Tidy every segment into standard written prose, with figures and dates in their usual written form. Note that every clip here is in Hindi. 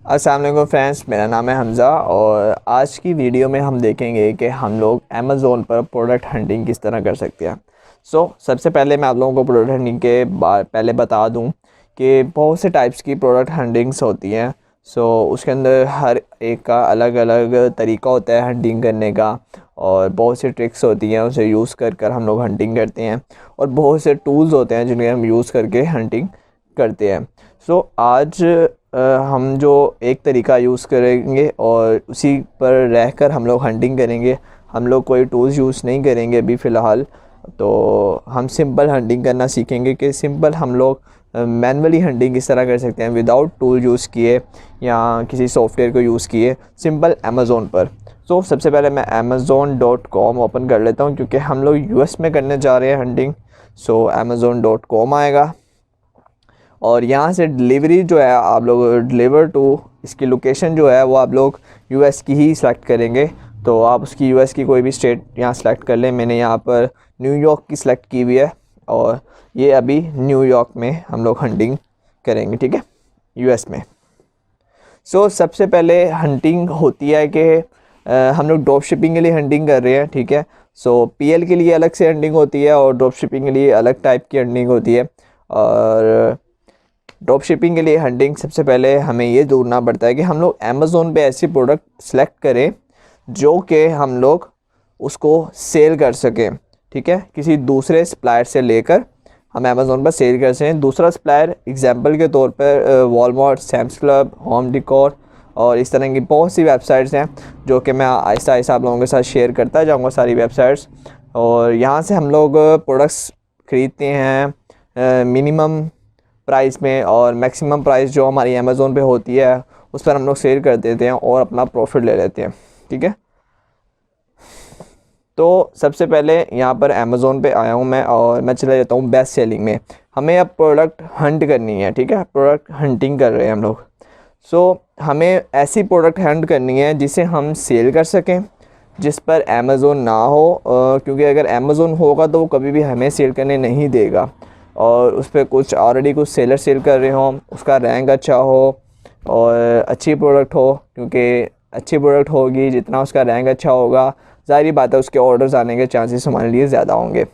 अस्सलाम वालेकुम फ्रेंड्स, मेरा नाम है हमज़ा और आज की वीडियो में हम देखेंगे कि हम लोग अमेज़ोन पर प्रोडक्ट हंटिंग किस तरह कर सकते हैं। सबसे पहले मैं आप लोगों को प्रोडक्ट हंटिंग के पहले बता दूं कि बहुत से टाइप्स की प्रोडक्ट हंटिंग्स होती हैं। उसके अंदर हर एक का अलग अलग तरीका होता है हंटिंग करने का और बहुत सी ट्रिक्स होती हैं, उसे यूज़ कर हम लोग हंटिंग करते हैं और बहुत से टूल्स होते हैं जिन्हें हम यूज़ करके हंटिंग करते हैं। आज हम जो एक तरीका यूज़ करेंगे और उसी पर रहकर हम लोग हंटिंग करेंगे। हम लोग कोई टूल्स यूज़ नहीं करेंगे अभी फ़िलहाल। तो हम सिंपल हंटिंग करना सीखेंगे कि सिंपल हम लोग मैनुअली हंटिंग किस तरह कर सकते हैं विदाउट टूल यूज़ किए या किसी सॉफ्टवेयर को यूज़ किए, सिंपल अमेज़ोन पर। सबसे पहले मैं amazon.com ओपन कर लेता हूँ क्योंकि हम लोग यूएस में करने जा रहे हैं हंटिंग। amazon.com आएगा और यहाँ से डिलीवरी जो है आप लोग डिलीवर टू, इसकी लोकेशन जो है वो आप लोग यूएस की ही सिलेक्ट करेंगे। तो आप उसकी यूएस की कोई भी स्टेट यहाँ सेलेक्ट कर लें। मैंने यहाँ पर न्यूयॉर्क की सिलेक्ट की हुई है और ये अभी न्यूयॉर्क में हम लोग हंटिंग करेंगे, ठीक है, यूएस में। सबसे पहले हंटिंग होती है कि हम लोग ड्रॉप शिपिंग के लिए हंटिंग कर रहे हैं, ठीक है। पीएल के लिए अलग से हंटिंग होती है और ड्रॉप शिपिंग के लिए अलग टाइप की हंटिंग होती है। और ड्रॉप शिपिंग के लिए हंटिंग सबसे पहले हमें ये ढूंढना पड़ता है कि हम लोग अमेज़ोन पे ऐसी प्रोडक्ट सेलेक्ट करें जो कि हम लोग उसको सेल कर सकें, ठीक है। किसी दूसरे सप्लायर से लेकर हम अमेज़ोन पर सेल कर सकें। दूसरा सप्लायर एग्जांपल के तौर पर Walmart, Sam's club, home decor और इस तरह की बहुत सी वेबसाइट्स हैं जो कि मैं आहिस्ता आहिस्ता आप लोगों के साथ शेयर करता जाऊँगा सारी वेबसाइट्स। और यहाँ से हम लोग प्रोडक्ट्स ख़रीदते हैं मिनिमम प्राइस में और मैक्सिमम प्राइस जो हमारी अमेज़ोन पे होती है उस पर हम लोग सेल कर देते हैं और अपना प्रॉफिट ले लेते हैं, ठीक है। तो सबसे पहले यहाँ पर अमेज़ोन पे आया हूँ मैं और मैं चला जाता हूँ बेस्ट सेलिंग में। हमें अब प्रोडक्ट हंट करनी है, ठीक है, प्रोडक्ट हंटिंग कर रहे हैं हम लोग। हमें ऐसी प्रोडक्ट हंट करनी है जिसे हम सेल कर सकें, जिस पर अमेज़ोन ना हो, क्योंकि अगर अमेज़ोन होगा तो वो कभी भी हमें सेल करने नहीं देगा और उस पर कुछ ऑलरेडी कुछ सेलर सेल कर रहे हों, उसका रैंक अच्छा हो और अच्छी प्रोडक्ट हो, क्योंकि अच्छी प्रोडक्ट होगी जितना उसका रैंक अच्छा होगा ज़ाहिर बात है उसके ऑर्डर्स आने के चांसेस हमारे लिए ज़्यादा होंगे।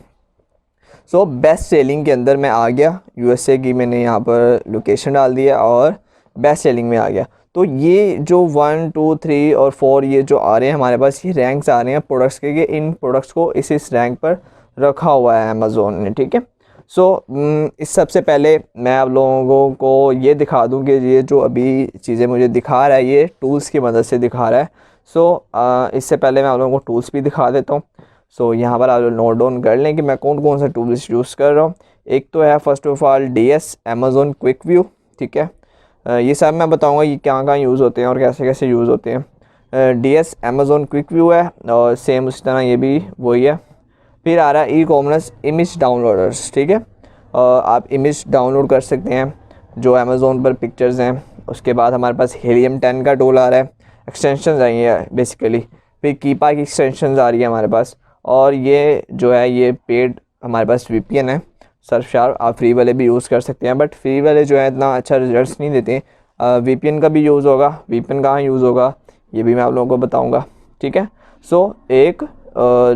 बेस्ट सेलिंग के अंदर मैं आ गया, यूएसए की मैंने यहाँ पर लोकेशन डाल दिया और बेस्ट सेलिंग में आ गया। तो ये जो 1, 2, 3 और 4 ये जो आ रहे हैं हमारे पास, ये रैंक्स आ रहे हैं प्रोडक्ट्स के, इन प्रोडक्ट्स को इस रैंक पर रखा हुआ है अमेज़ोन ने, ठीक है। इस सबसे पहले मैं आप लोगों को ये दिखा दूं कि ये जो अभी चीज़ें मुझे दिखा रहा है ये टूल्स की मदद से दिखा रहा है। इससे पहले मैं आप लोगों को टूल्स भी दिखा देता हूँ। यहाँ पर आप लोग नोट डाउन कर लें कि मैं कौन कौन से टूल्स यूज़ कर रहा हूँ। एक तो है first of all DS Amazon quick view, ठीक है। ये सब मैं बताऊँगा ये कहाँ यूज़ होते हैं और कैसे कैसे यूज़ होते हैं। DS अमेज़ोन क्विक व्यू है और सेम उसी तरह ये भी वही है। फिर आ रहा है ई-कॉमर्स इमेज डाउनलोडर्स, ठीक है। आप इमेज डाउनलोड कर सकते हैं जो अमेज़ोन पर पिक्चर्स हैं। उसके बाद हमारे पास हीलियम 10 का टूल आ रहा है, एक्सटेंशन आई है बेसिकली। फिर कीपा की एक्सटेंशन आ रही है हमारे पास और ये जो है ये पेड हमारे पास VPN है सरफशार। आप फ्री वाले भी यूज़ कर सकते हैं बट फ्री वाले जो है इतना अच्छा रिजल्ट्स नहीं देते। VPN का भी यूज़ होगा। VPN कहाँ यूज़ होगा ये भी मैं आप लोगों को बताऊँगा, ठीक है। 1,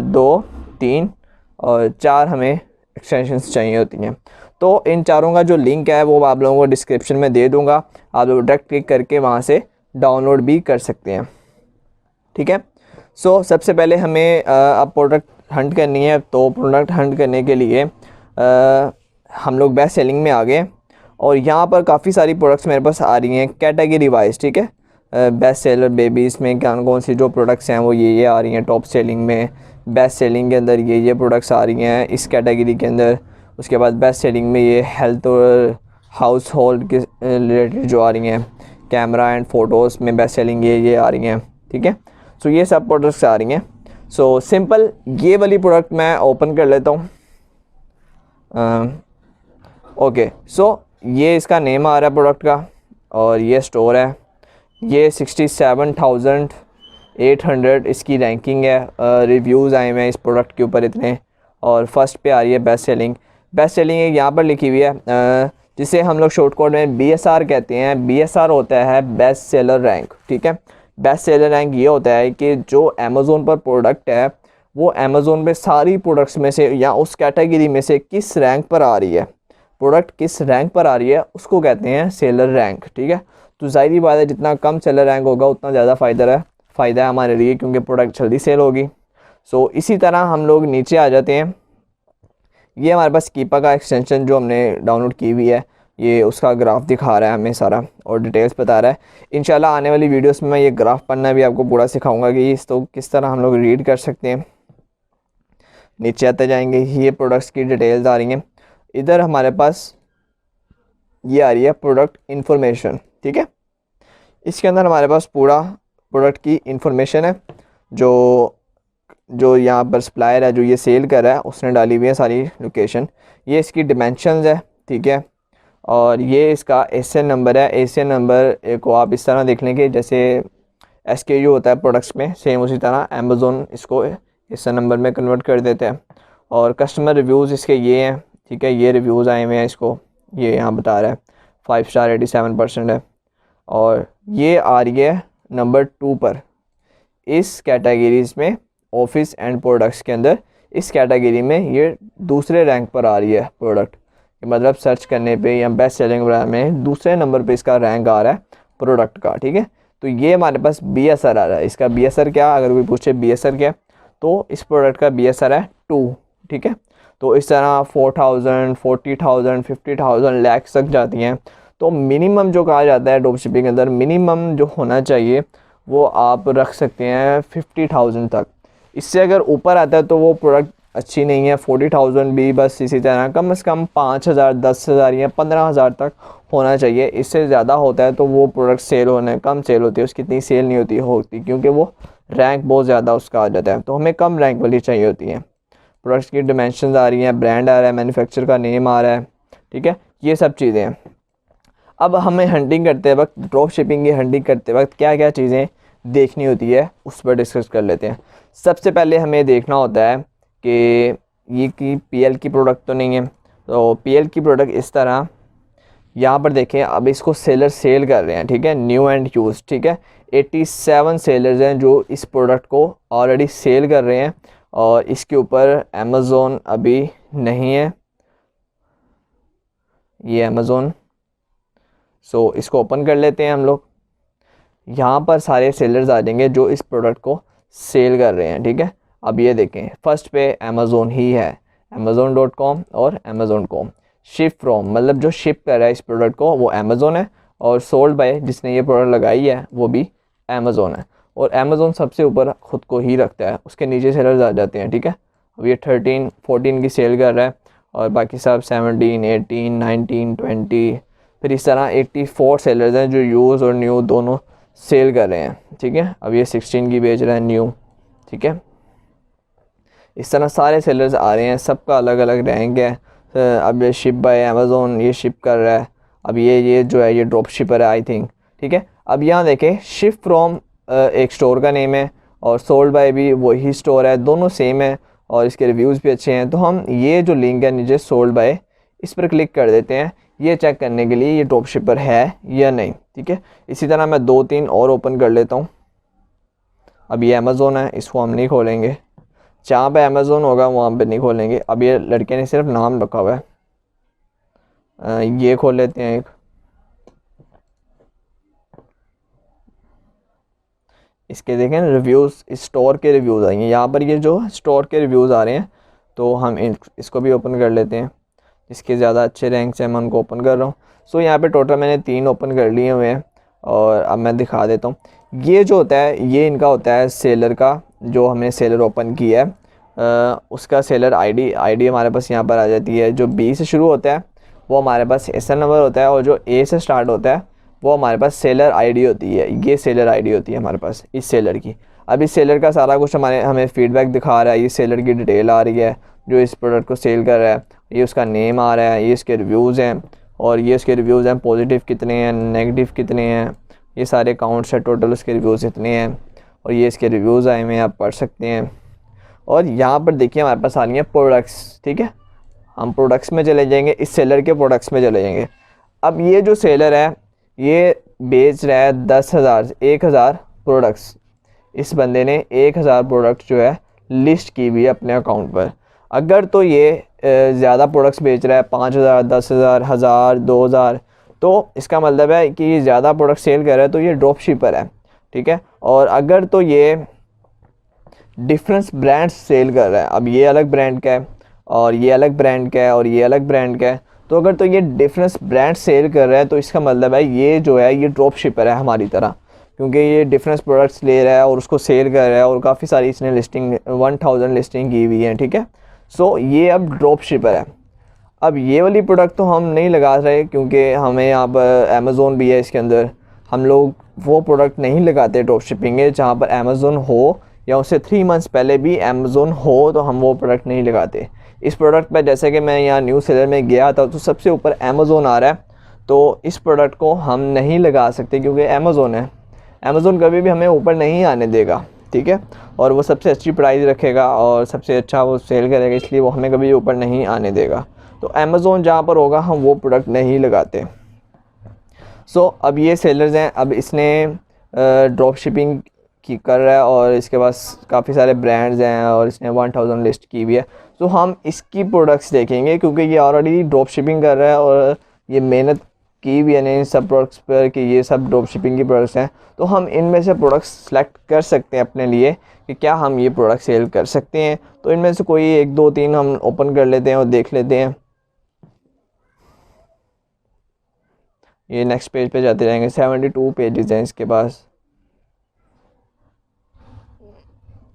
2, 3 और 4 हमें एक्सटेंशंस चाहिए होती हैं। तो इन चारों का जो लिंक है वो आप लोगों को डिस्क्रिप्शन में दे दूंगा, आप लोग डायरेक्ट क्लिक करके वहाँ से डाउनलोड भी कर सकते हैं, ठीक है। सबसे पहले हमें अब प्रोडक्ट हंट करनी है। तो प्रोडक्ट हंट करने के लिए हम लोग बेस्ट सेलिंग में आ गए और यहाँ पर काफ़ी सारी प्रोडक्ट्स मेरे पास आ रही हैं कैटेगरी वाइज, ठीक है। बेस्ट सेलर बेबीज़ में कौन सी जो प्रोडक्ट्स हैं वो ये आ रही हैं टॉप सेलिंग में। बेस्ट सेलिंग के अंदर ये प्रोडक्ट्स आ रही हैं इस कैटेगरी के अंदर। उसके बाद बेस्ट सेलिंग में ये हेल्थ और हाउस होल्ड के रिलेटेड जो आ रही हैं, कैमरा एंड फ़ोटोज़ में बेस्ट सेलिंग ये आ रही हैं, ठीक है। ये सब प्रोडक्ट्स आ रही हैं। सिंपल ये वाली प्रोडक्ट मैं ओपन कर लेता हूँ। ओके, ये इसका नेम आ रहा है प्रोडक्ट का और ये स्टोर है। ये 67,800 इसकी रैंकिंग है। रिव्यूज़ आए हुए हैं इस प्रोडक्ट के ऊपर इतने और फर्स्ट पे आ रही है बेस्ट सेलिंग। बेस्ट सेलिंग एक यहाँ पर लिखी हुई है, जिसे हम लोग शॉर्ट कोड में BSR कहते हैं। BSR होता है बेस्ट सेलर रैंक, ठीक है। बेस्ट सेलर रैंक ये होता है कि जो अमेज़ोन पर प्रोडक्ट है वो अमेज़ोन पे सारी प्रोडक्ट्स में से या उस कैटेगरी में से किस रैंक पर आ रही है, प्रोडक्ट किस रैंक पर आ रही है, उसको कहते हैं सेलर रैंक, ठीक है। तो ज़ाहिर बात है जितना कम सेलर रैंक होगा उतना ज़्यादा फ़ायदा है हमारे लिए, क्योंकि प्रोडक्ट जल्दी सेल होगी। सो इसी तरह हम लोग नीचे आ जाते हैं। ये हमारे पास कीपा का एक्सटेंशन जो हमने डाउनलोड की हुई है, ये उसका ग्राफ दिखा रहा है हमें सारा और डिटेल्स बता रहा है। इंशाल्लाह आने वाली वीडियोस में मैं ये ग्राफ पढ़ना भी आपको पूरा सिखाऊंगा कि इस तो किस तरह हम लोग रीड कर सकते हैं। नीचे आते जाएंगे, ये प्रोडक्ट्स की डिटेल्स आ रही हैं। इधर हमारे पास ये आ रही है प्रोडक्ट इन्फॉर्मेशन, ठीक है। इसके अंदर हमारे पास पूरा प्रोडक्ट की इंफॉर्मेशन है, जो यहाँ पर सप्लायर है जो ये सेल कर रहा है उसने डाली हुई है सारी लोकेशन। ये इसकी डिमेंशंस है, ठीक है। और ये इसका ASIN नंबर है। ASIN नंबर को आप इस तरह देख लें कि जैसे SKU होता है प्रोडक्ट्स में, सेम उसी तरह अमेज़ोन इसको ASIN नंबर में कन्वर्ट कर देते हैं। और कस्टमर रिव्यूज़ इसके ये हैं, ठीक है। ये रिव्यूज़ आए हुए हैं, इसको ये यहाँ बता रहा है 5 स्टार 87% है। और ये आ रही है नंबर 2 पर इस कैटेगरीज़ में, ऑफिस एंड प्रोडक्ट्स के अंदर इस कैटेगरी में ये दूसरे रैंक पर आ रही है प्रोडक्ट। मतलब सर्च करने पे या बेस्ट सेलिंग में दूसरे नंबर पे इसका रैंक आ रहा है प्रोडक्ट का, ठीक है। तो ये हमारे पास BSR आ रहा है। इसका BSR क्या, अगर कोई पूछे BSR क्या, तो इस प्रोडक्ट का BSR है 2, ठीक है। तो इस तरह 4000, 40,000, 50,000 लैक्स तक जाती हैं। तो मिनिमम जो कहा जाता है ड्रॉप शिपिंग के अंदर, मिनिमम जो होना चाहिए वो आप रख सकते हैं 50,000 तक। इससे अगर ऊपर आता है तो वो प्रोडक्ट अच्छी नहीं है। 40,000 भी बस इसी तरह कम से कम 5,000, 10,000 या 15,000 तक होना चाहिए। इससे ज़्यादा होता है तो वो प्रोडक्ट सेल होने कम सेल होती है, उसकी इतनी सेल नहीं होती क्योंकि वो रैंक बहुत ज़्यादा उसका आ जाता है। तो हमें कम रैंक वाली चाहिए होती है। प्रोडक्ट्स की डिमेंशंस आ रही हैं, ब्रांड आ रहा है, मैन्युफैक्चर का नेम आ रहा है, ठीक है। ये सब चीज़ें हैं। अब हमें हंटिंग करते वक्त, ड्रॉप शिपिंग की हंटिंग करते वक्त क्या क्या चीज़ें देखनी होती है उस पर डिस्कस कर लेते हैं। सबसे पहले हमें देखना होता है कि ये की PL की प्रोडक्ट तो नहीं है। तो PL की प्रोडक्ट इस तरह यहाँ पर देखें, अब इसको सेलर सेल कर रहे हैं, ठीक है, न्यू एंड यूज, ठीक है। 87 सेलर्स हैं जो इस प्रोडक्ट को ऑलरेडी सेल कर रहे हैं और इसके ऊपर अमेज़ोन अभी नहीं है, ये अमेज़ोन। सो इसको ओपन कर लेते हैं हम लोग। यहाँ पर सारे सेलर्स आ जाएंगे जो इस प्रोडक्ट को सेल कर रहे हैं, ठीक है। अब ये देखें, फर्स्ट पे अमेज़ोन ही है, amazon.com और amazon.com। शिप फ्रॉम मतलब जो शिप कर रहा है इस प्रोडक्ट को वो अमेज़ोन है, और सोल्ड बाय जिसने ये प्रोडक्ट लगाई है वो भी अमेज़ोन है। और अमेज़ोन सबसे ऊपर ख़ुद को ही रखता है, उसके नीचे सेलर्स आ जाते हैं, ठीक है। अब ये 13, 14 की सेल कर रहा है और बाकी सब 17, 18, 19, 20, फिर इस तरह 84 सेलर्स हैं जो यूज़ और न्यू दोनों सेल कर रहे हैं, ठीक है। अब ये 16 की बेच रहा है न्यू, ठीक है। इस तरह सारे सेलर्स आ रहे हैं, सबका अलग अलग रैंक है। अब ये शिप बाय अमेज़ोन ये शिप कर रहा है। अब ये जो है ये ड्रॉप शिपर है आई थिंक, ठीक है। अब यहाँ देखें, शिप फ्रॉम एक स्टोर का नेम है और सोल्ड बाय भी वही स्टोर है, दोनों सेम है और इसके रिव्यूज़ भी अच्छे हैं। तो हम ये जो लिंक है नीचे सोल्ड बाय, इस पर क्लिक कर देते हैं ये चेक करने के लिए ये ड्रॉप शिपर है या नहीं, ठीक है। इसी तरह मैं 2-3 और ओपन कर लेता हूँ। अब ये अमेज़ोन है, इसको हम नहीं खोलेंगे, जहाँ पे अमेज़ोन होगा वहाँ पे नहीं खोलेंगे। अब ये लड़के ने सिर्फ नाम रखा हुआ है, ये खोल लेते हैं एक। इसके देखें रिव्यूज़, इस स्टोर के रिव्यूज़ आएंगे यहाँ पर, ये जो स्टोर के रिव्यूज़ आ रहे हैं तो हम इसको भी ओपन कर लेते हैं। इसके ज़्यादा अच्छे रैंक से मैं उनको ओपन कर रहा हूँ। सो यहाँ पे टोटल मैंने 3 ओपन कर लिए हुए हैं और अब मैं दिखा देता हूँ। ये जो होता है ये इनका होता है सेलर का, जो हमने सेलर ओपन किया है उसका सेलर आईडी हमारे पास यहाँ पर आ जाती है। जो B से शुरू होता है वो हमारे पास SN नंबर होता है और जो A से स्टार्ट होता है वो हमारे पास सेलर आईडी होती है। ये सेलर आईडी होती है हमारे पास इस सेलर की। अब इस सेलर का सारा कुछ हमें फीडबैक दिखा रहा है। ये सेलर की डिटेल आ रही है जो इस प्रोडक्ट को सेल कर रहा है, ये उसका नेम आ रहा है, ये इसके रिव्यूज़ हैं और ये इसके रिव्यूज़ हैं, पॉजिटिव कितने हैं, नेगेटिव कितने हैं, ये सारे काउंट्स है, टोटल उसके रिव्यूज़ इतने हैं और ये इसके रिव्यूज़ आए हुए हैं, आप पढ़ सकते हैं। और यहाँ पर देखिए हमारे पास आ रही हैं प्रोडक्ट्स, ठीक है। हम प्रोडक्ट्स में चले जाएंगे, इस सेलर के प्रोडक्ट्स में चले जाएंगे। अब ये जो सेलर है ये बेच रहा है 10,000 प्रोडक्ट्स। इस बंदे ने 1,000 प्रोडक्ट जो है लिस्ट की हुई है अपने अकाउंट पर। अगर तो ये ज़्यादा प्रोडक्ट्स बेच रहा है 5,000, 10,000, 1,000, 2,000, तो इसका मतलब है कि ये ज़्यादा प्रोडक्ट सेल कर रहा है, तो ये ड्रॉप शिपर है, ठीक है। और अगर तो ये डिफरेंस ब्रांड्स सेल कर रहा है, अब ये अलग ब्रांड का है और ये अलग ब्रांड का है और ये अलग ब्रांड का है, तो अगर तो ये डिफरेंस ब्रांड सेल कर रहा है तो इसका मतलब है ये जो है ये ड्रॉप शिपर है हमारी तरह, क्योंकि ये डिफरेंस प्रोडक्ट्स ले रहा है और उसको सेल कर रहा है और काफ़ी सारी इसने लिस्टिंग 1,000 लिस्टिंग की हुई है, ठीक है। सो ये अब ड्रॉप शिपर है। अब ये वाली प्रोडक्ट तो हम नहीं लगा रहे क्योंकि हमें यहाँ पर अमेज़ोन भी है इसके अंदर, हम लोग वो प्रोडक्ट नहीं लगाते ड्रॉप शिपिंग है जहाँ पर अमेज़ोन हो या उससे 3 मंथ्स पहले भी अमेज़ोन हो, तो हम वो प्रोडक्ट नहीं लगाते। इस प्रोडक्ट पे जैसे कि मैं यहाँ न्यू सेलर में गया था तो सबसे ऊपर अमेज़ोन आ रहा है, तो इस प्रोडक्ट को हम नहीं लगा सकते क्योंकि अमेज़ोन है। अमेज़ोन कभी भी हमें ऊपर नहीं आने देगा, ठीक है, और वो सबसे अच्छी प्राइस रखेगा और सबसे अच्छा वो सेल करेगा, इसलिए वो हमें कभी ऊपर नहीं आने देगा। तो अमेज़ोन जहाँ पर होगा हम वो प्रोडक्ट नहीं लगाते। सो अब ये सेलर्स हैं, अब इसने ड्रॉप शिपिंग की कर रहा है और इसके पास काफ़ी सारे ब्रांड्स हैं और इसने 1,000 लिस्ट की हुई है। तो हम इसकी प्रोडक्ट्स देखेंगे क्योंकि ये ऑलरेडी ड्रॉप शिपिंग कर रहा है और ये मेहनत की भी है इन सब प्रोडक्ट्स पर कि ये सब ड्रॉप शिपिंग की प्रोडक्ट्स हैं। तो हम इनमें से प्रोडक्ट्स सेलेक्ट कर सकते हैं अपने लिए कि क्या हम ये प्रोडक्ट सेल कर सकते हैं। तो इनमें से कोई 1, 2, 3 हम ओपन कर लेते हैं और देख लेते हैं। ये नेक्स्ट पेज पे जाते रहेंगे, 72 पेजेस हैं इसके पास।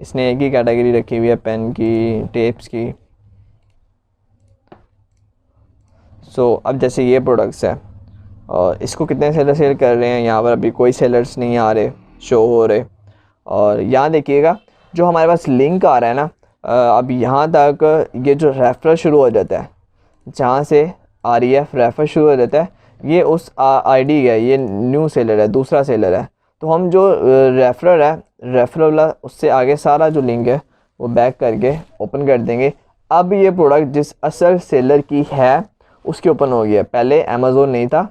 इसने एक ही कैटेगरी रखी हुई है पेन की, टेप्स की। सो अब जैसे ये प्रोडक्ट्स है और इसको कितने सेलर सेल कर रहे हैं, यहाँ पर अभी कोई सेलर्स नहीं आ रहे, शो हो रहे। और यहाँ देखिएगा जो हमारे पास लिंक आ रहा है ना, अब यहाँ तक ये जो रेफरल शुरू हो जाता है, जहाँ से REF रेफर शुरू हो जाता है, ये उस आईडी है, ये न्यू सेलर है, दूसरा सेलर है। तो हम जो रेफरल है, रेफरल वाला उससे आगे सारा जो लिंक है वो बैक करके ओपन कर देंगे। अब ये प्रोडक्ट जिस असल सेलर की है उसके ओपन हो गया। पहले अमेज़ोन नहीं था,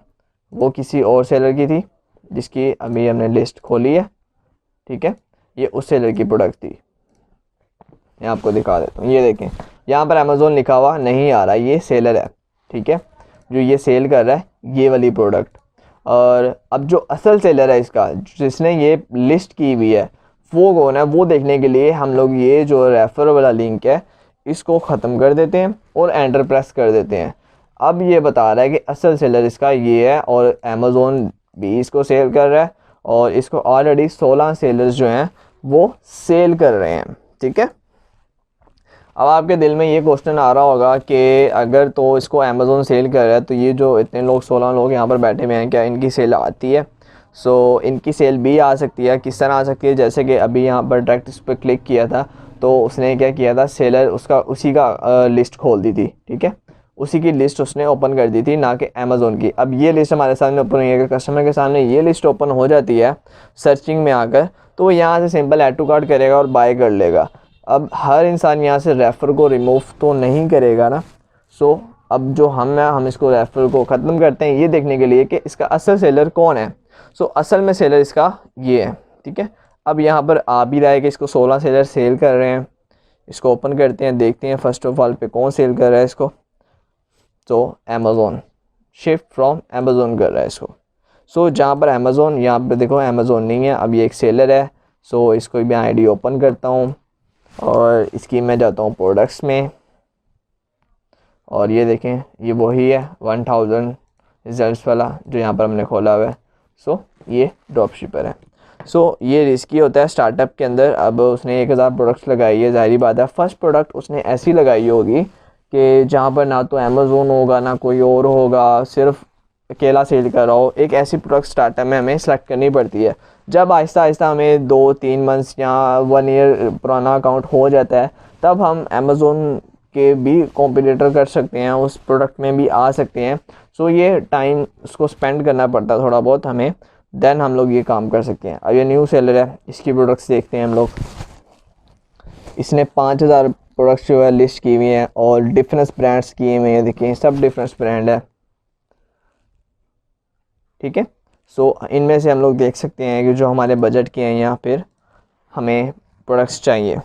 वो किसी और सेलर की थी जिसकी अभी हमने लिस्ट खोली है, ठीक है। ये उस सेलर की प्रोडक्ट थी, मैं आपको दिखा देता हूँ। ये देखें यहाँ पर अमेज़ोन लिखा हुआ नहीं आ रहा, ये सेलर है, ठीक है, जो ये सेल कर रहा है ये वाली प्रोडक्ट। और अब जो असल सेलर है इसका, जिसने ये लिस्ट की हुई है, वो कौन है, वो देखने के लिए हम लोग ये जो रेफर वाला लिंक है इसको ख़त्म कर देते हैं और एंटर प्रेस कर देते हैं। अब ये बता रहा है कि असल सेलर इसका ये है और अमेज़ोन भी इसको सेल कर रहा है और इसको ऑलरेडी 16 सेलर्स जो हैं वो सेल कर रहे हैं, ठीक है। अब आपके दिल में ये क्वेश्चन आ रहा होगा कि अगर तो इसको अमेज़ोन सेल कर रहा है तो ये जो इतने लोग 16 लोग यहाँ पर बैठे हुए हैं, क्या इनकी सेल आती है? सो इनकी सेल भी आ सकती है। किस तरह आ सकती है? जैसे कि अभी यहाँ पर डायरेक्ट इस पर क्लिक किया था तो उसने क्या किया था, सेलर उसका उसी का लिस्ट खोल दी थी, ठीक है, उसी की लिस्ट उसने ओपन कर दी थी, ना कि अमेज़ोन की। अब ये लिस्ट हमारे सामने ओपन हुई है, कस्टमर के सामने ये लिस्ट ओपन हो जाती है सर्चिंग में आकर, तो वो यहाँ से सिंपल ऐड टू कार्ट करेगा और बाय कर लेगा। अब हर इंसान यहाँ से रेफ़र को रिमूव तो नहीं करेगा ना। सो अब जो हम इसको रेफ़र को ख़त्म करते हैं ये देखने के लिए कि इसका असल सेलर कौन है। सो असल में सेलर इसका ये है, ठीक है। अब यहाँ पर आ भी रहा है कि इसको 16 सेलर सेल कर रहे हैं। इसको ओपन करते हैं, देखते हैं फर्स्ट ऑफ ऑल पे कौन सेल कर रहा है इसको। तो अमेज़ोन, शिफ्ट फ्रॉम अमेज़ोन कर रहा है इसको। सो जहाँ पर अमेज़ोन, यहाँ पर देखो अमेज़ोन नहीं है, अब ये एक सेलर है। सो इसको भी आईडी ओपन करता हूँ और इसकी मैं जाता हूँ प्रोडक्ट्स में और ये देखें ये वही है 1000 रिजल्ट्स वाला जो यहाँ पर हमने खोला हुआ है। सो ये ड्रॉप शिपर है। सो ये रिस्की होता है स्टार्टअप के अंदर। अब उसने 1000 प्रोडक्ट्स लगाई है, जाहिर बात है फर्स्ट प्रोडक्ट उसने ऐसी लगाई होगी कि जहाँ पर ना तो अमेज़ोन होगा ना कोई और होगा, सिर्फ अकेला सेल कर रहा हो। एक ऐसी प्रोडक्ट स्टार्टअप में हमें सेलेक्ट करनी पड़ती है। जब आहिस्ता आहिस्ता हमें 2-3 मंथ्स या 1 ईयर पुराना अकाउंट हो जाता है तब हम अमेज़ोन के भी कॉम्पिटिटर कर सकते हैं, उस प्रोडक्ट में भी आ सकते हैं। सो ये टाइम उसको स्पेंड करना पड़ता है थोड़ा बहुत हमें, देन हम लोग ये काम कर सकते हैं। अब ये न्यू सेलर है, इसकी प्रोडक्ट्स देखते हैं हम लोग। इसने 5000 प्रोडक्ट्स जो है लिस्ट की हुई हैं और डिफरेंस ब्रांड्स किए हुए हैं, देखिए सब डिफरेंस ब्रांड है, ठीक है। सो इनमें से हम लोग देख सकते हैं कि जो हमारे बजट के हैं या फिर हमें प्रोडक्ट्स चाहिए।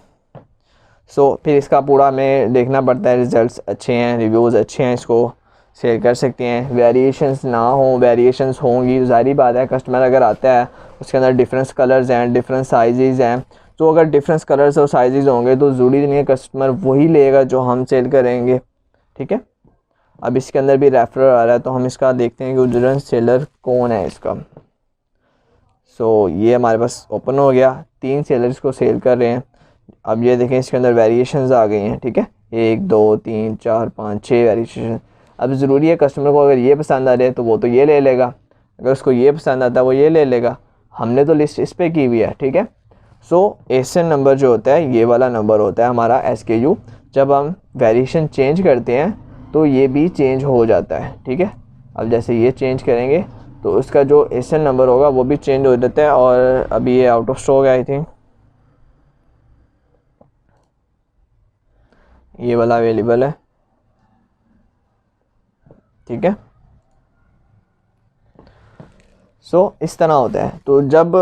फिर इसका पूरा हमें देखना पड़ता है, रिज़ल्ट्स अच्छे हैं, रिव्यूज़ अच्छे हैं, इसको सेल कर सकते हैं। वेरिएशंस ना हो, वेरिएशंस होंगी तो ज़ाहिर बात है कस्टमर अगर आता है उसके अंदर डिफरेंस कलर्स हैं, डिफरेंट साइज़ हैं, तो अगर डिफरेंस कलर्स और साइज़ होंगे तो ज़रूरी नहीं है कस्टमर वही लेगा जो हम सेल करेंगे, ठीक है। अब इसके अंदर भी रेफरल आ रहा है तो हम इसका देखते हैं कि ओरिजिनल सेलर कौन है इसका। ये हमारे पास ओपन हो गया, 3 सेलर्स को सेल कर रहे हैं। अब ये देखें इसके अंदर वेरिएशंस आ गई हैं, ठीक है, 1 2 3 4 5 6 वेरिएशन। अब ज़रूरी है कस्टमर को अगर ये पसंद आ जाए तो वो तो ये ले लेगा, अगर उसको ये पसंद आता है वो ये ले लेगा, हमने तो लिस्ट इस पर की हुई है, ठीक है। एसएन नंबर जो होता है ये वाला नंबर होता है हमारा SKU। जब हम वेरिएशन चेंज करते हैं तो ये भी चेंज हो जाता है, ठीक है। अब जैसे ये चेंज करेंगे तो उसका जो एसएन नंबर होगा वो भी चेंज हो जाता है। और अभी ये आउट ऑफ स्टॉक है, आई थिंक ये वाला अवेलेबल है, ठीक है। इस तरह होता है। तो जब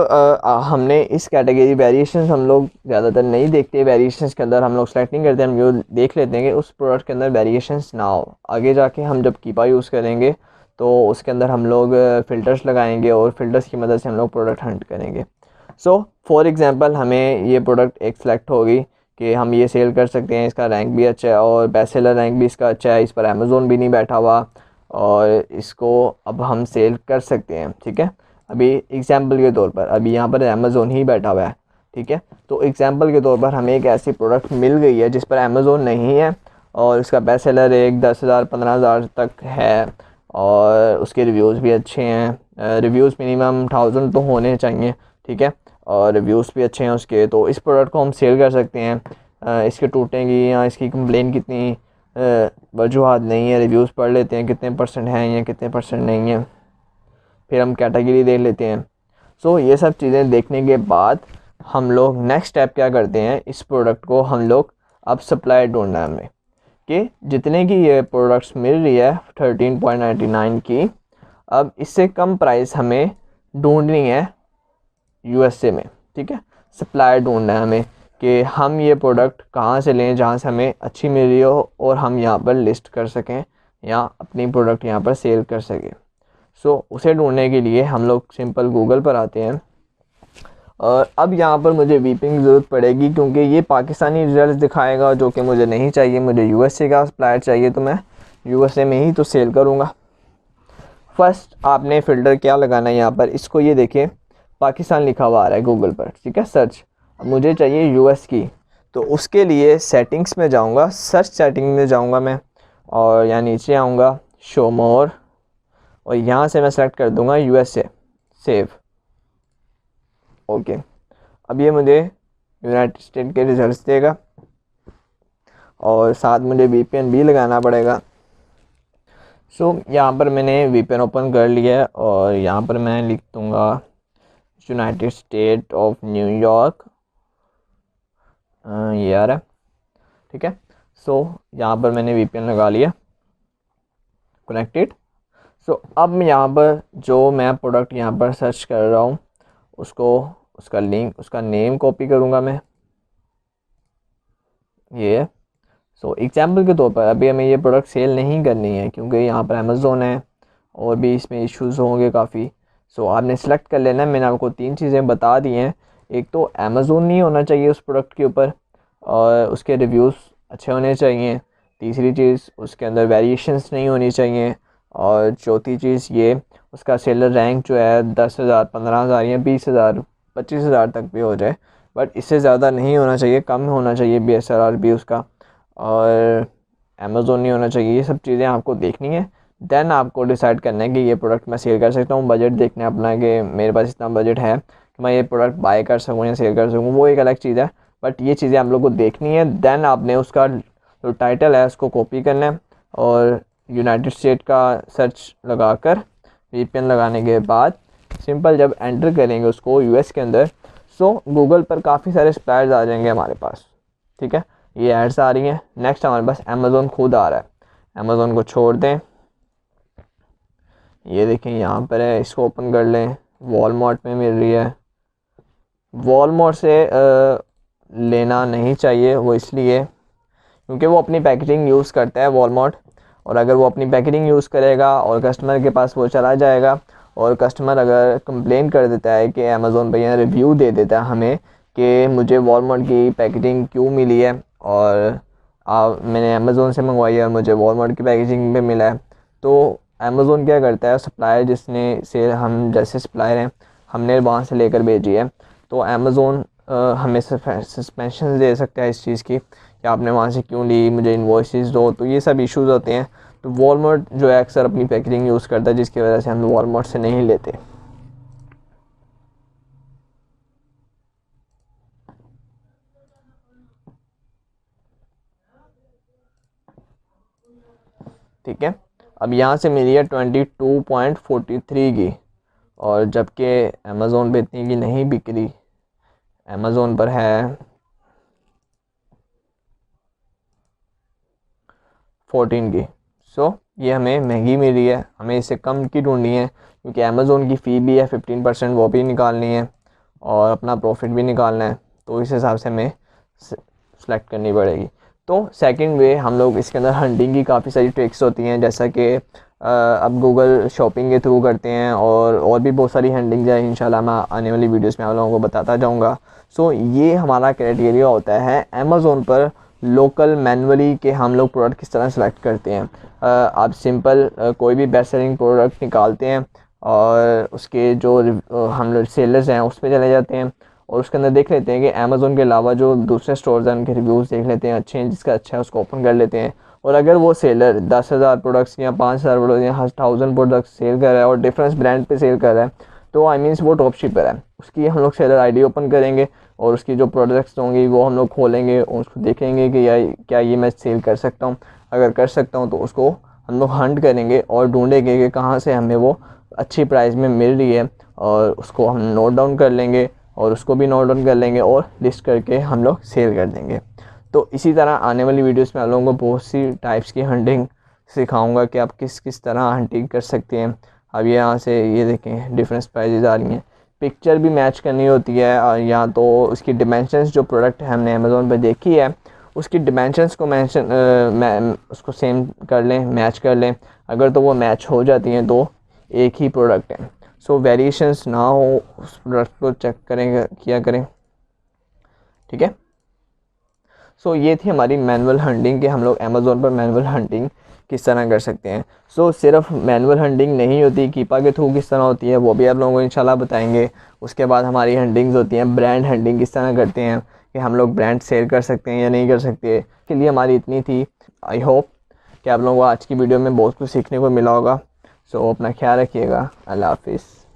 हमने इस कैटेगरी वेरिएशंस हम लोग ज़्यादातर नहीं देखते, वेरिएशंस के अंदर हम लोग सेलेक्ट नहीं करते, हम ये देख लेते हैं कि उस प्रोडक्ट के अंदर वेरिएशंस ना हो। आगे जाके हम जब कीपा यूज़ करेंगे तो उसके अंदर हम लोग फ़िल्टर्स लगाएंगे और फ़िल्टर्स की मदद से हम लोग प्रोडक्ट हंट करेंगे। फॉर एग्ज़ाम्पल हमें ये प्रोडक्ट एक सेलेक्ट होगी कि हम ये सेल कर सकते हैं, इसका रैंक भी अच्छा है और बेस्ट सेलर रैंक भी इसका अच्छा है, इस पर अमेज़ोन भी नहीं बैठा हुआ और इसको अब हम सेल कर सकते हैं, ठीक है। अभी एग्ज़ाम्पल के तौर पर अभी यहाँ पर अमेज़ोन ही बैठा हुआ है, ठीक है। तो एग्ज़ाम्पल के तौर पर हमें एक ऐसी प्रोडक्ट मिल गई है जिस पर अमेज़ोन नहीं है और इसका बेस्ट सेलर एक 10,000 15,000 तक है और उसके रिव्यूज़ भी अच्छे हैं, रिव्यूज़ मिनिमम 1000 तो होने चाहिए, ठीक है, और रिव्यूज़ भी अच्छे हैं उसके। तो इस प्रोडक्ट को हम सेल कर सकते हैं। इसके टूटने की या इसकी कंप्लेन कितनी वजूहत नहीं है, रिव्यूज़ पढ़ लेते हैं कितने % हैं या कितने % नहीं है, फिर हम कैटेगरी देख लेते हैं। ये सब चीज़ें देखने के बाद हम लोग नेक्स्ट स्टेप क्या करते हैं, इस प्रोडक्ट को हम लोग अब सप्लाई ढूंढना है हमें कि जितने की ये प्रोडक्ट्स मिल रही है 13.99 की, अब इससे कम प्राइस हमें ढूंढनी है USA में, ठीक है। सप्लाई ढूंढना है हमें कि हम ये प्रोडक्ट कहाँ से लें जहाँ से हमें अच्छी मिल रही हो और हम यहाँ पर लिस्ट कर सकें या अपनी प्रोडक्ट यहाँ पर सेल कर सकें। उसे ढूंढने के लिए हम लोग सिंपल गूगल पर आते हैं और अब यहाँ पर मुझे VPN की ज़रूरत पड़ेगी क्योंकि ये पाकिस्तानी रिजल्ट दिखाएगा जो कि मुझे नहीं चाहिए, मुझे USA का सप्लायर चाहिए, तो मैं USA में ही तो सेल करूँगा। फर्स्ट आपने फ़िल्टर क्या लगाना है यहाँ पर, इसको ये देखें पाकिस्तान लिखा हुआ आ रहा है गूगल पर, ठीक है, सर्च। अब मुझे चाहिए US की, तो उसके लिए सेटिंग्स में जाऊँगा, सर्च सेटिंग में जाऊँगा मैं और यहाँ नीचे आऊँगा शो मोर और यहाँ से मैं सेलेक्ट कर दूँगा USA सेव, ओके। अब ये मुझे यूनाइटेड स्टेट के रिजल्ट्स देगा और साथ मुझे VPN भी लगाना पड़ेगा। यहाँ पर मैंने VPN ओपन कर लिया है और यहाँ पर मैं लिख दूँगा यूनाइटेड स्टेट ऑफ न्यूयॉर्क, ये आ रहा है, ठीक है। यहाँ पर मैंने VPN लगा लिया, कनेक्टेड। अब यहाँ पर जो मैं प्रोडक्ट यहाँ पर सर्च कर रहा हूँ उसको उसका लिंक उसका नेम कॉपी करूँगा मैं, ये एग्जाम्पल के तौर पर अभी हमें ये प्रोडक्ट सेल नहीं करनी है क्योंकि यहाँ पर अमेज़ोन है और भी इसमें इश्यूज़ होंगे काफ़ी। आपने सेलेक्ट कर लेना है। मैंने आपको 3 चीज़ें बता दी हैं, एक तो अमेज़ोन नहीं होना चाहिए उस प्रोडक्ट के ऊपर और उसके रिव्यूज़ अच्छे होने चाहिए, तीसरी चीज़ उसके अंदर वेरिएशंस नहीं होनी चाहिए और चौथी चीज़ ये उसका सेलर रैंक जो है 10,000 15,000 या 20,000 25,000 तक भी हो जाए, बट इससे ज़्यादा नहीं होना चाहिए, कम होना चाहिए BSRR भी उसका, और अमेज़ोन नहीं होना चाहिए। ये सब चीज़ें आपको देखनी है, देन आपको डिसाइड करना है कि ये प्रोडक्ट मैं सेल कर सकता हूँ। बजट देखना है अपना कि मेरे पास इतना बजट है कि मैं ये प्रोडक्ट बाय कर सकूँ या सेल कर सकूँ, वो एक अलग चीज़ है, बट ये चीज़ें आप लोग को देखनी है। देन आपने उसका जो टाइटल है उसको कॉपी करना है और यूनाइटेड स्टेट का सर्च लगाकर VPN लगाने के बाद सिंपल जब एंटर करेंगे उसको US के अंदर, गूगल पर काफ़ी सारे सप्लायर्स आ जाएंगे हमारे पास, ठीक है, ये एड्स आ रही हैं। नेक्स्ट हमारे पास अमेज़ोन खुद आ रहा है, अमेज़ोन को छोड़ दें, ये देखें यहाँ पर है, इसको ओपन कर लें। वॉलमार्ट में मिल रही है, वॉलमार्ट से लेना नहीं चाहिए, वो इसलिए क्योंकि वो अपनी पैकेजिंग यूज़ करता है वॉलमार्ट, और अगर वो अपनी पैकेजिंग यूज़ करेगा और कस्टमर के पास वो चला जाएगा और कस्टमर अगर कंप्लेन कर देता है कि अमेज़ोन पे या रिव्यू दे देता है हमें कि मुझे वॉलमार्ट की पैकेजिंग क्यों मिली है और मैंने अमेज़ोन से मंगवाई है और मुझे वॉलमार्ट की पैकेजिंग पे मिला है, तो अमेज़ोन क्या करता है, सप्लायर जिसने से हम जैसे सप्लायर हैं हमने वहाँ से लेकर भेजी है, तो अमेज़ोन हमें सस्पेंशन दे सकता है इस चीज़ की कि आपने वहाँ से क्यों ली, मुझे इनवॉइसेस दो। तो ये सब इश्यूज़ होते हैं। तो वॉलमार्ट जो है अक्सर अपनी पैकेजिंग यूज़ करता है, जिसकी वजह से हम वॉलमार्ट से नहीं लेते। ठीक है, अब यहाँ से मिली है 22.43 की, और जबकि अमेज़ोन पे इतनी की नहीं बिक रही, अमेज़ोन पर है 14 की। सो ये हमें महंगी मिल रही है, हमें इससे कम की ढूंढनी है क्योंकि अमेज़ोन की फ़ी भी है 15%, वो भी निकालनी है और अपना प्रॉफिट भी निकालना है, तो इस हिसाब से हमें सेलेक्ट करनी पड़ेगी। तो सेकंड वे, हम लोग इसके अंदर हंटिंग की काफ़ी सारी ट्रिक्स होती हैं, जैसा कि अब गूगल शॉपिंग के थ्रू करते हैं और भी बहुत सारी हंटिंग है, इंशाल्लाह मैं आने वाली वीडियोस में आप लोगों को बताता जाऊंगा। सो ये हमारा क्राइटेरिया होता है अमेज़ोन पर लोकल मैनुअली के हम लोग प्रोडक्ट किस तरह सेलेक्ट करते हैं। आप सिंपल कोई भी बेस्ट सेलिंग प्रोडक्ट निकालते हैं और उसके जो हम लोग सेलर्स हैं उस पर चले जाते हैं और उसके अंदर देख लेते हैं कि अमेज़ोन के अलावा जो दूसरे स्टोर्स हैं उनके रिव्यूज़ देख लेते हैं, अच्छे हैं, जिसका अच्छा है उसको ओपन कर लेते हैं। और अगर वो सेलर 10,000 प्रोडक्ट्स या 5,000 प्रोडक्ट्स या 1,000 प्रोडक्ट्स सेल कर रहा है और डिफरेंस ब्रांड पे सेल कर रहा है, तो आई मीन्स वो ड्रॉप शिपर है, उसकी हम लोग सेलर आईडी ओपन करेंगे और उसकी जो प्रोडक्ट्स होंगी वो हम लोग खोलेंगे और उसको देखेंगे कि यार क्या ये मैं सेल कर सकता हूँ। अगर कर सकता हूँ तो उसको हम लोग हंट करेंगे और ढूंढेंगे कि कहाँ से हमें वो अच्छी प्राइस में मिल रही है, और उसको हम नोट डाउन कर लेंगे और उसको भी नोट डाउन कर लेंगे और लिस्ट करके हम लोग सेल कर देंगे। तो इसी तरह आने वाली वीडियोस में आप लोगों को बहुत सी टाइप्स की हंटिंग सिखाऊंगा कि आप किस किस तरह हंटिंग कर सकते हैं। अब यहाँ से ये देखें डिफरेंस प्राइजेज आ रही हैं, पिक्चर भी मैच करनी होती है या तो उसकी डिमेंशंस जो प्रोडक्ट हमने अमेज़ोन पर देखी है उसकी डिमेंशंस को उसको सेम कर लें, मैच कर लें। अगर तो वो मैच हो जाती हैं तो एक ही प्रोडक्ट है। सो वेरिएशंस ना हो उस प्रोडक्ट को चेक करें किया करें, ठीक है। सो ये थी हमारी मैनुअल हंटिंग कि हम लोग अमेज़ोन पर मैनुअल हंटिंग किस तरह कर सकते हैं। सो सिर्फ मैनुअल हंटिंग नहीं होती, कीपा के थ्रू किस तरह होती है वो भी आप लोगों को इंशाल्लाह बताएंगे। उसके बाद हमारी हंटिंग्स होती हैं, ब्रांड हंटिंग किस तरह करते हैं कि हम लोग ब्रांड सेल कर सकते हैं या नहीं कर सकते। के लिए हमारी इतनी थी। आई होप कि आप लोगों को आज की वीडियो में बहुत कुछ सीखने को मिला होगा। सो अपना ख्याल रखिएगा। अल्लाह हाफिज़।